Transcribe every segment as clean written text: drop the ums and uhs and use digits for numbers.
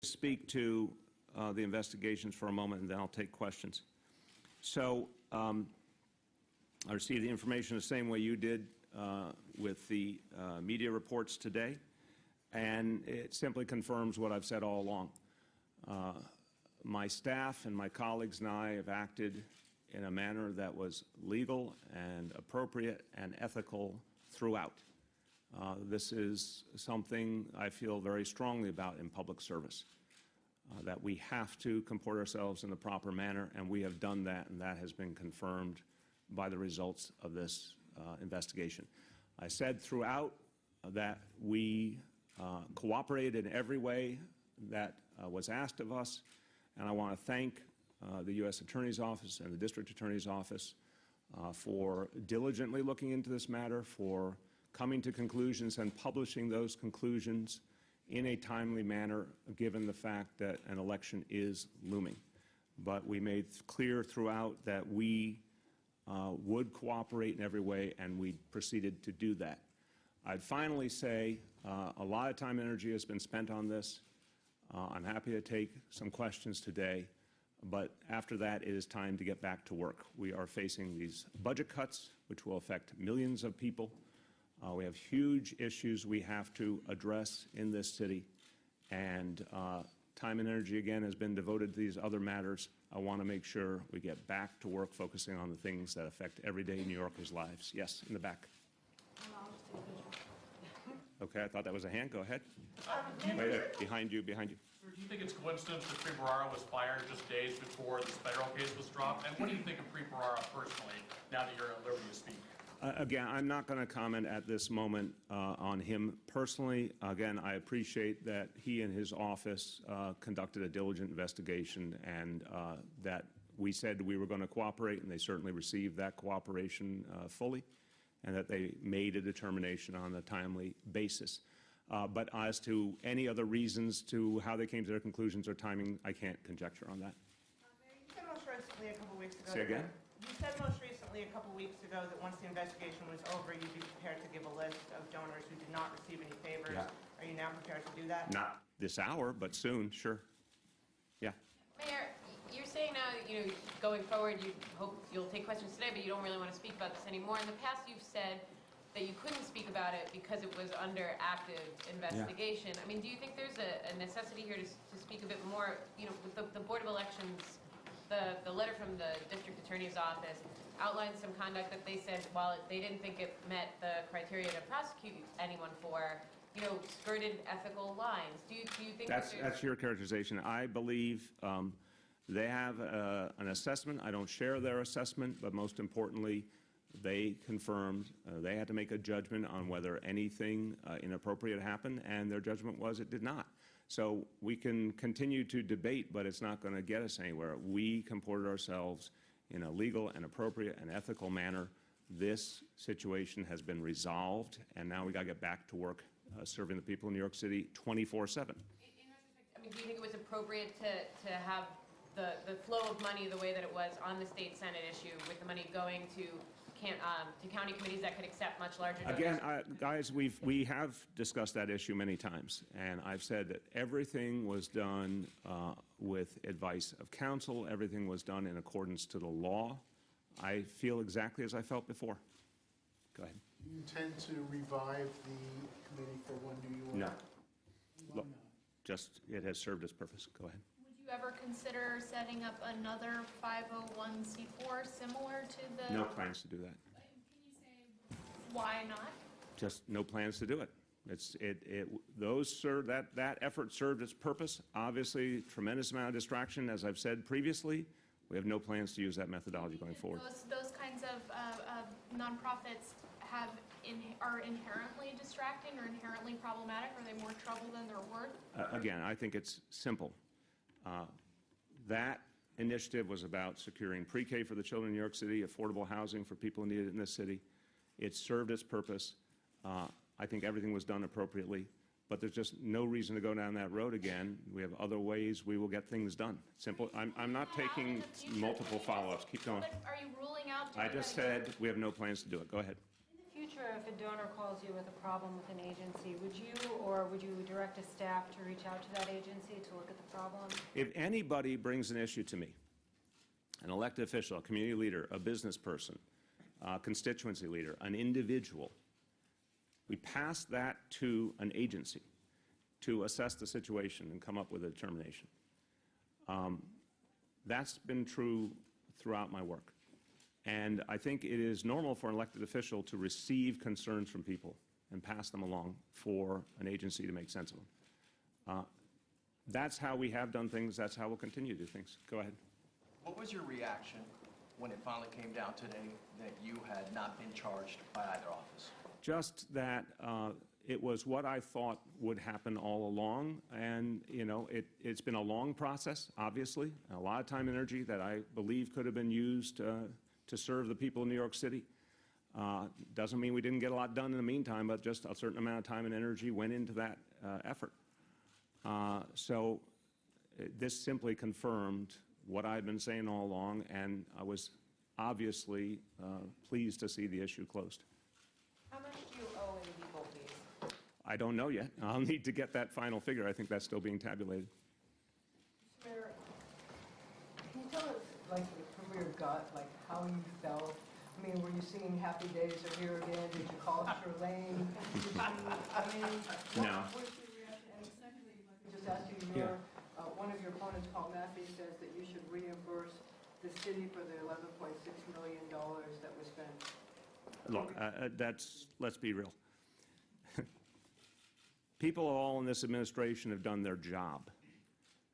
Speak to the investigations for a moment, and then I'll take questions. So I received the information the same way you did with the media reports today, and it simply confirms what I've said all along. My staff and my colleagues and I have acted in a manner that was legal and appropriate and ethical throughout. This is something I feel very strongly about in public service, that we have to comport ourselves in the proper manner, and we have done that, and that has been confirmed by the results of this investigation. I said throughout that we cooperated in every way that was asked of us, and I want to thank the U.S. Attorney's Office and the District Attorney's Office for diligently looking into this matter, for coming to conclusions and publishing those conclusions in a timely manner, given the fact that an election is looming. But we made clear throughout that we would cooperate in every way, and we proceeded to do that. I'd finally say a lot of time and energy has been spent on this. I'm happy to take some questions today, but after that, it is time to get back to work. We are facing these budget cuts, which will affect millions of people. We have huge issues we have to address in this city, and time and energy, again, has been devoted to these other matters. I want to make sure we get back to work focusing on the things that affect everyday New Yorkers' lives. Yes, in the back. Okay, I thought that was a hand. Go ahead. Wait, behind you, behind you. Do you think it's coincidence that Preparara was fired just days before this federal case was dropped? And what do you think of Preparara personally, now that you're at liberty to speak? Again, I'm not going to comment at this moment on him personally. Again, I appreciate that he and his office conducted a diligent investigation, and that we said we were going to cooperate, and they certainly received that cooperation fully, and that they made a determination on a timely basis. But as to any other reasons to how they came to their conclusions or timing, I can't conjecture on that. You said most recently a couple weeks ago. Say again? You said most recently a couple weeks ago that once the investigation was over, you'd be prepared to give a list of donors who did not receive any favors. Yeah. Are you now prepared to do that? Not this hour, but soon, sure. Yeah. Mayor, you're saying now, going forward, you hope you'll take questions today, but you don't really want to speak about this anymore. In the past, you've said that you couldn't speak about it because it was under active investigation. Yeah. I mean, do you think there's a necessity here to speak a bit more? With the Board of Elections, the letter from the District Attorney's Office outlined some conduct that they said, while they didn't think it met the criteria to prosecute anyone for, skirted ethical lines. Do you think that's your characterization? I believe they have an assessment. I don't share their assessment, but most importantly, they confirmed they had to make a judgment on whether anything inappropriate happened, and their judgment was it did not. So we can continue to debate, but it's not going to get us anywhere. We comported ourselves in a legal and appropriate and ethical manner. This situation has been resolved, and now we got to get back to work serving the people in New York City 24/7. In retrospect, do you think it was appropriate to have the flow of money the way that it was on the state Senate issue, with the money going to county committees that could accept much larger donors? Again, guys, we have discussed that issue many times, and I've said that everything was done with advice of counsel. Everything was done in accordance to the law. I feel exactly as I felt before. Go ahead. Do you intend to revive the Committee for One New York? No. Look, just it has served its purpose. Go ahead. Would you ever consider setting up another 501c4 similar to the... No plans to do that. Can you say why not? Just no plans to do it. That effort served its purpose. Obviously, tremendous amount of distraction, as I've said previously. We have no plans to use that methodology going forward. Those kinds of nonprofits are inherently distracting or inherently problematic? Are they more trouble than they're worth? Again, I think it's simple. That initiative was about securing pre-K for the children in New York City, affordable housing for people who need it in this city. It served its purpose. I think everything was done appropriately. But there's just no reason to go down that road again. We have other ways we will get things done. Simple. I'm not taking multiple follow-ups. Keep going. Are you ruling out? I just said we have no plans to do it. Go ahead. In the future, future, if a donor calls you with a problem with an agency, would you direct a staff to reach out to that agency to look at the problem? If anybody brings an issue to me, an elected official, a community leader, a business person, a constituency leader, an individual, we pass that to an agency to assess the situation and come up with a determination. That's been true throughout my work. And I think it is normal for an elected official to receive concerns from people and pass them along for an agency to make sense of them. That's how we have done things. That's how we'll continue to do things. Go ahead. What was your reaction when it finally came down today that you had not been charged by either office? Just that it was what I thought would happen all along, and it's been a long process, obviously, a lot of time and energy that I believe could have been used to serve the people of New York City. Doesn't mean we didn't get a lot done in the meantime, but just a certain amount of time and energy went into that effort. So this simply confirmed what I've been saying all along, and I was obviously pleased to see the issue closed. How much do you owe in legal fees? I don't know yet. I'll need to get that final figure. I think that's still being tabulated. Mayor, can you tell us, like, from your gut, like, how you felt? I mean, were you singing Happy Days Are Here Again? Did you call Charlene? No. What was your reaction? And secondly, let me just ask you, one of your opponents, Paul Matthews, says that you should reimburse the city for the $11.6 million that was spent. Look, let's be real. People all in this administration have done their job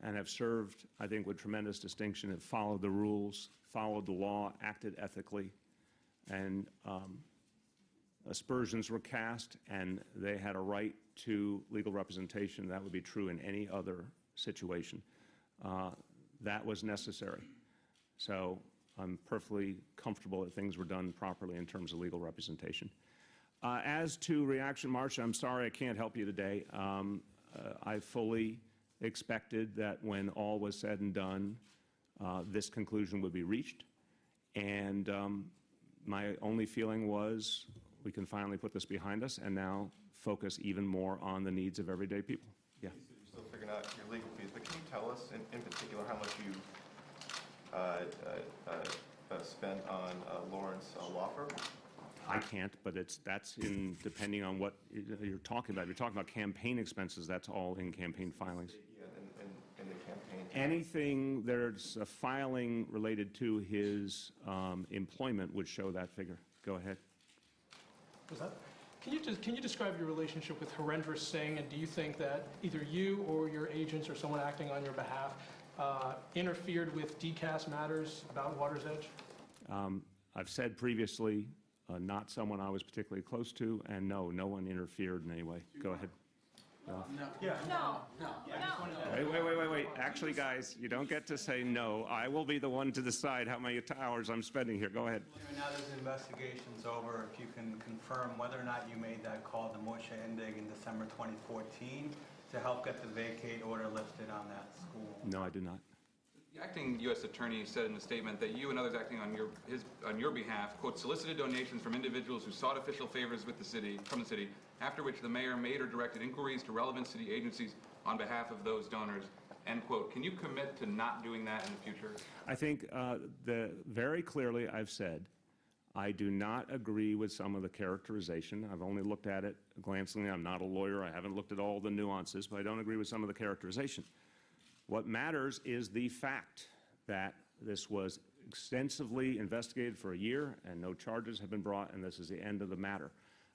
and have served, I think, with tremendous distinction, have followed the rules, followed the law, acted ethically, and aspersions were cast, and they had a right to legal representation. That would be true in any other situation. That was necessary. So I'm perfectly comfortable that things were done properly in terms of legal representation. As to reaction, Marcia, I'm sorry I can't help you today. I fully expected that when all was said and done, this conclusion would be reached. And my only feeling was we can finally put this behind us and now focus even more on the needs of everyday people. Yeah. You're still figuring out your legal fees, but can you tell us in particular how much you spent on Lawrence law firm? I can't, but that's in depending on what you're talking about. If you're talking about campaign expenses, that's all in campaign filings. Yeah, in the campaign. Anything there's a filing related to his employment would show that figure. Go ahead. Was that? Can you describe your relationship with Harendra Singh, and do you think that either you or your agents or someone acting on your behalf interfered with DCAS matters about Water's Edge? I've said previously, not someone I was particularly close to, and no one interfered in any way. Go ahead. No. Wait. Actually, guys, you don't get to say no. I will be the one to decide how many hours I'm spending here. Go ahead. Now this investigation's over, if you can confirm whether or not you made that call to Moshe Indig in December 2014 to help get the vacate order lifted on that school. No, I did not. The acting U.S. attorney said in the statement that you and others acting on your behalf, quote, solicited donations from individuals who sought official favors with from the city, after which the mayor made or directed inquiries to relevant city agencies on behalf of those donors, end quote. Can you commit to not doing that in the future? I think very clearly I've said I do not agree with some of the characterization. I've only looked at it glancingly. I'm not a lawyer. I haven't looked at all the nuances, but I don't agree with some of the characterization. What matters is the fact that this was extensively investigated for a year and no charges have been brought, and this is the end of the matter.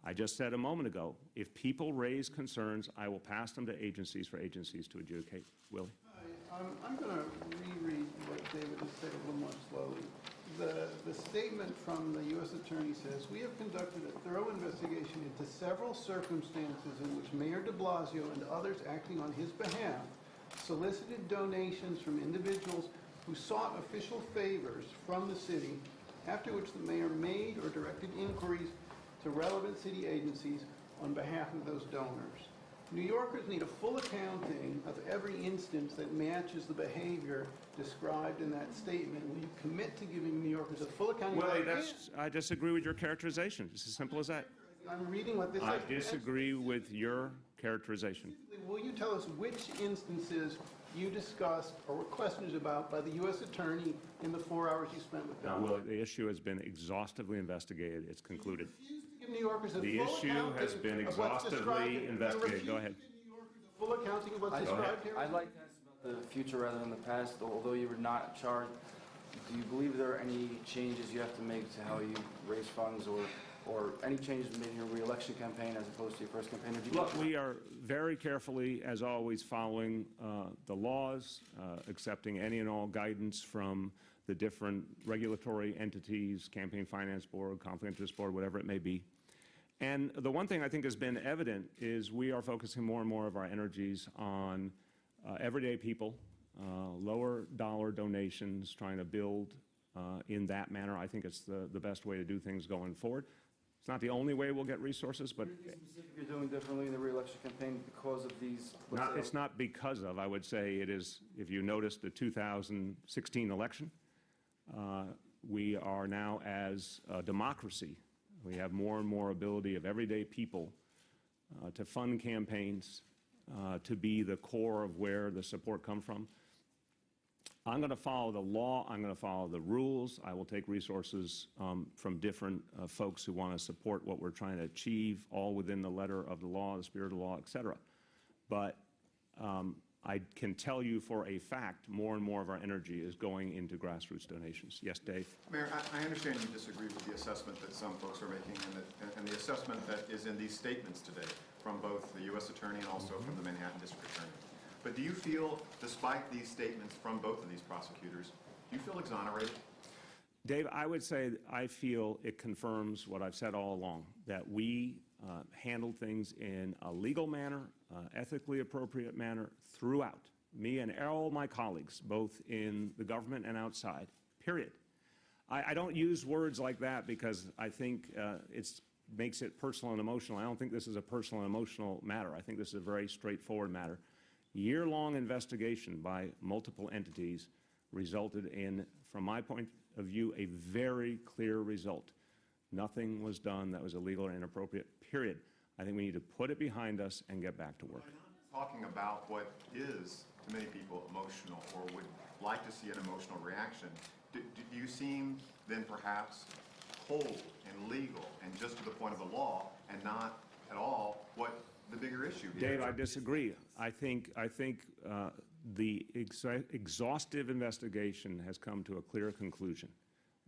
I just said a moment ago, if people raise concerns, I will pass them to agencies for agencies to adjudicate. Willie? I'm going to reread what David has said a little more slowly. The statement from the U.S. Attorney says, we have conducted a thorough investigation into several circumstances in which Mayor de Blasio and others acting on his behalf solicited donations from individuals who sought official favors from the city, after which the mayor made or directed inquiries to relevant city agencies on behalf of those donors. New Yorkers need a full accounting of every instance that matches the behavior described in that statement. Will you commit to giving New Yorkers a full accounting? Well, I disagree with your characterization. It's as simple as that. I'm reading what this I says. disagree with your characterization. Will you tell us which instances you discussed or were questions about by the U.S. Attorney in the 4 hours you spent with them? Well, the issue has been exhaustively investigated. It's concluded. You refuse to give New Yorkers a The full issue accounting has been of what's described exhaustively here. You investigated. refuse Go ahead. to give New Yorkers a full accounting of what's described here. I'd like to ask about the future rather than the past. Although you were not charged, do you believe there are any changes you have to make to how you raise funds or any changes made in your re-election campaign as opposed to your first campaign? Look, we are very carefully, as always, following the laws, accepting any and all guidance from the different regulatory entities, Campaign Finance Board, Conflict of Interest Board, whatever it may be. And the one thing I think has been evident is we are focusing more and more of our energies on everyday people, lower dollar donations, trying to build in that manner. I think it's the best way to do things going forward. It's not the only way we'll get resources, but You're doing differently in the re-election campaign because of these? it's not because of. I would say it is, if you noticed the 2016 election, we are now, as a democracy, we have more and more ability of everyday people to fund campaigns, to be the core of where the support comes from. I'm going to follow the law. I'm going to follow the rules. I will take resources from different folks who want to support what we're trying to achieve, all within the letter of the law, the spirit of the law, et cetera. But I can tell you for a fact, more and more of our energy is going into grassroots donations. Yes, Dave? Mayor, I understand you disagree with the assessment that some folks are making and the assessment that is in these statements today from both the U.S. Attorney and also from the Manhattan District Attorney. But do you feel, despite these statements from both of these prosecutors, do you feel exonerated? Dave, I would say I feel it confirms what I've said all along, that we handled things in a legal manner, ethically appropriate manner throughout, me and all my colleagues, both in the government and outside, period. I don't use words like that because I think it makes it personal and emotional. I don't think this is a personal and emotional matter. I think this is a very straightforward matter. Year-long investigation by multiple entities resulted in, from my point of view, a very clear result. Nothing was done that was illegal or inappropriate, period. I think we need to put it behind us and get back to work. Talking about what is, to many people, emotional or would like to see an emotional reaction, do you seem then perhaps cold and legal and just to the point of the law and not at all what the bigger issue is? Dave, I disagree. I think the exhaustive investigation has come to a clear conclusion,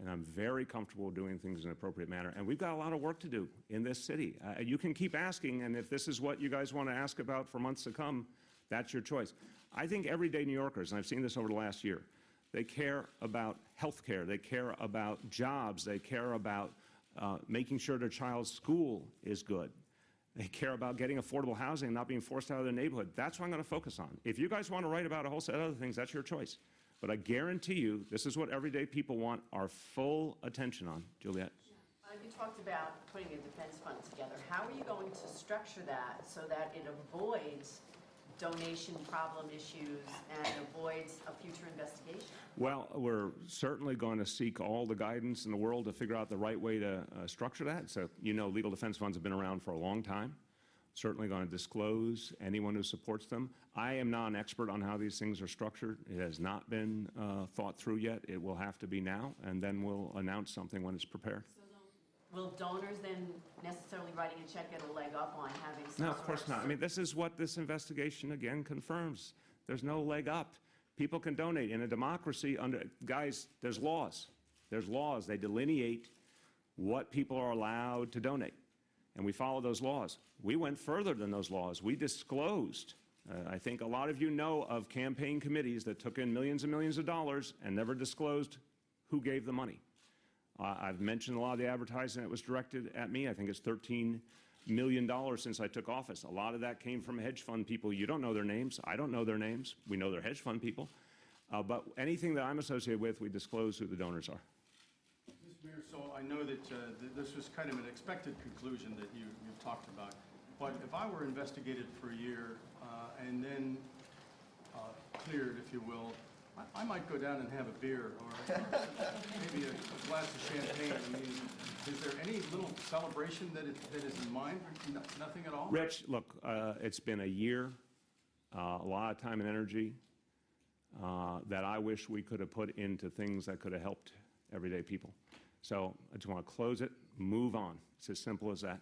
and I'm very comfortable doing things in an appropriate manner. And we've got a lot of work to do in this city. You can keep asking, and if this is what you guys want to ask about for months to come, that's your choice. I think everyday New Yorkers, and I've seen this over the last year, they care about health care, they care about jobs, they care about making sure their child's school is good. They care about getting affordable housing and not being forced out of their neighborhood. That's what I'm going to focus on. If you guys want to write about a whole set of other things, that's your choice. But I guarantee you, this is what everyday people want our full attention on. Juliet? You talked about putting a defense fund together. How are you going to structure that so that it avoids donation problem issues and avoids a future investigation? Well, we're certainly going to seek all the guidance in the world to figure out the right way to structure that. So, you know, legal defense funds have been around for a long time. Certainly going to disclose anyone who supports them. I am not an expert on how these things are structured. It has not been thought through yet. It will have to be now, and then we'll announce something when it's prepared. So will donors then necessarily writing a check get a leg up on having some No, of course not. I mean, this is what this investigation, again, confirms. There's no leg up. People can donate. In a democracy, guys, there's laws. There's laws. They delineate what people are allowed to donate, and we follow those laws. We went further than those laws. We disclosed. I think a lot of you know of campaign committees that took in millions and millions of dollars and never disclosed who gave the money. I've mentioned a lot of the advertising that was directed at me. I think it's $13 million since I took office. A lot of that came from hedge fund people. You don't know their names. I don't know their names. We know they're hedge fund people. But anything that I'm associated with, we disclose who the donors are. Mr. Mayor, so I know that this was kind of an expected conclusion that you've talked about. But if I were investigated for a year and then cleared, if you will, I might go down and have a beer or maybe a glass of champagne. I mean, is there any little celebration that is in mind? Nothing at all? Rich, look, it's been a year, a lot of time and energy that I wish we could have put into things that could have helped everyday people. So I just want to close it, move on. It's as simple as that.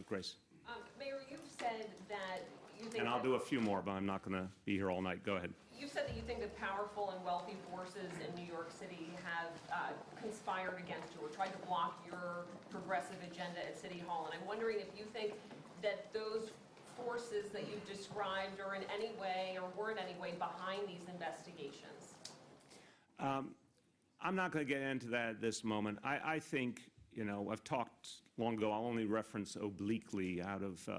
Grace. Mayor, you've said that you think And I'll do a few more, but I'm not going to be here all night. Go ahead. You've said that you think that powerful and wealthy forces in New York City have conspired against you or tried to block your progressive agenda at City Hall. And I'm wondering if you think that those forces that you've described are in any way or were in any way behind these investigations. I'm not going to get into that at this moment. I think, you know, I've talked long ago. I'll only reference obliquely out of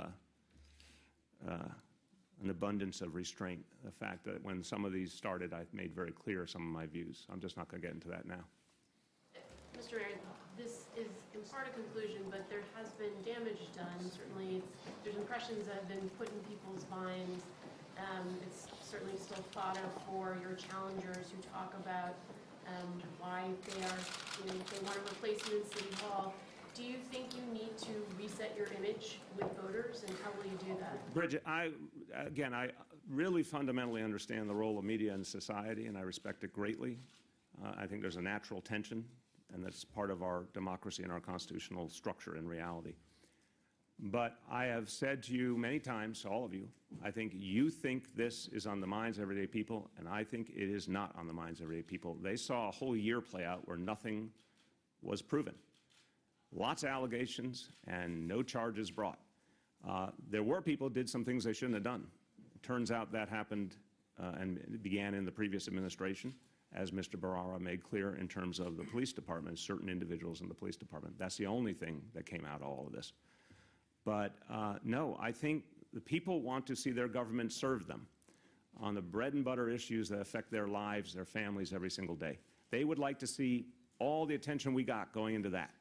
an abundance of restraint, the fact that when some of these started, I've made very clear some of my views. I'm just not going to get into that now. Mr. Mayor, this is in part a conclusion, but there has been damage done. Certainly, there's impressions that have been put in people's minds. It's certainly still thought of for your challengers who talk about why they are, you know, they want a replacement in City Hall. Do you think you need to reset your image with voters, and how will you do that? Bridget, I really fundamentally understand the role of media in society, and I respect it greatly. I think there's a natural tension, and that's part of our democracy and our constitutional structure in reality. But I have said to you many times, to all of you, I think you think this is on the minds of everyday people, and I think it is not on the minds of everyday people. They saw a whole year play out where nothing was proven. Lots of allegations and no charges brought. There were people who did some things they shouldn't have done. It turns out that happened and it began in the previous administration, as Mr. Barara made clear in terms of the police department, certain individuals in the police department. That's the only thing that came out of all of this. But no, I think the people want to see their government serve them on the bread and butter issues that affect their lives, their families every single day. They would like to see all the attention we got going into that.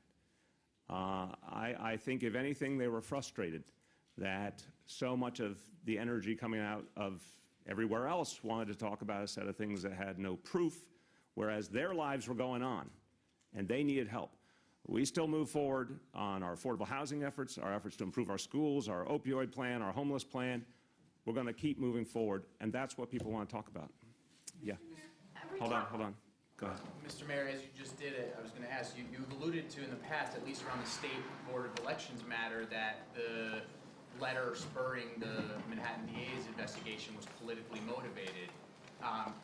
I think, if anything, they were frustrated that so much of the energy coming out of everywhere else wanted to talk about a set of things that had no proof, whereas their lives were going on, and they needed help. We still move forward on our affordable housing efforts, our efforts to improve our schools, our opioid plan, our homeless plan. We're going to keep moving forward, and that's what people want to talk about. Yeah. Hold on. Go ahead. Mr. Mayor, as you just did it, I was going to ask you, you've alluded to in the past, at least around the State Board of Elections matter, that the letter spurring the Manhattan DA's investigation was politically motivated.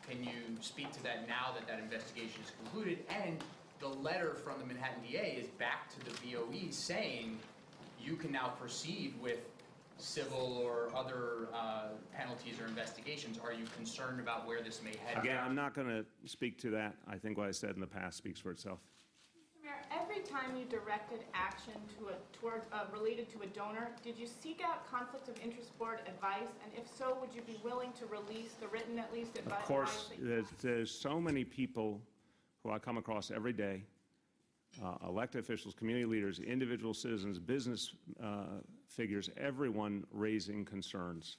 Can you speak to that now that that investigation is concluded? And the letter from the Manhattan DA is back to the BOE saying you can now proceed with civil or other penalties or investigations. Are you concerned about where this may head? Again, I'm not going to speak to that. I think what I said in the past speaks for itself. Mr. Mayor, every time you directed action related to a donor, did you seek out Conflict of Interest Board advice? And if so, would you be willing to release the written, at least, advice? Of course, there's so many people who I come across every day, elected officials, community leaders, individual citizens, business figures, everyone raising concerns.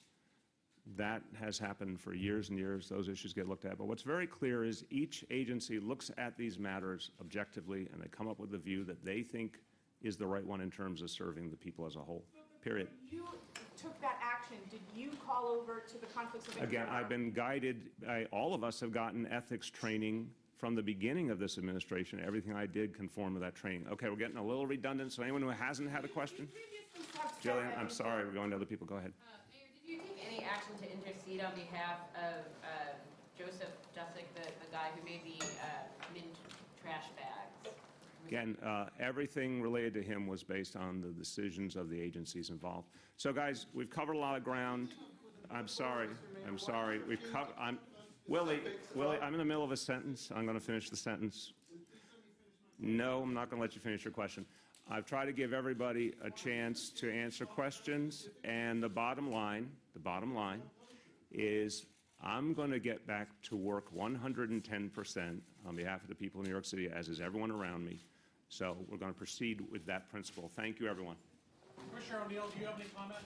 That has happened for years and years. Those issues get looked at. But what's very clear is each agency looks at these matters objectively, and they come up with a view that they think is the right one in terms of serving the people as a whole, period. You took that action. Did you call over to the Conflicts of Interest? Again, I've been guided. All of us have gotten ethics training from the beginning of this administration. Everything I did conformed to that training. Okay, we're getting a little redundant, so anyone who hasn't had a question? Jillian, I'm sorry, we're going to other people. Go ahead. Mayor, did you take any action to intercede on behalf of Joseph Jusick, the guy who made the mint trash bags? Again, everything related to him was based on the decisions of the agencies involved. So, guys, we've covered a lot of ground. I'm sorry. We've covered. Willie, I'm in the middle of a sentence. I'm going to finish the sentence. No, I'm not going to let you finish your question. I've tried to give everybody a chance to answer questions, and the bottom line is I'm going to get back to work 110% on behalf of the people of New York City, as is everyone around me. So we're going to proceed with that principle. Thank you, everyone. Commissioner O'Neill, do you have any comment?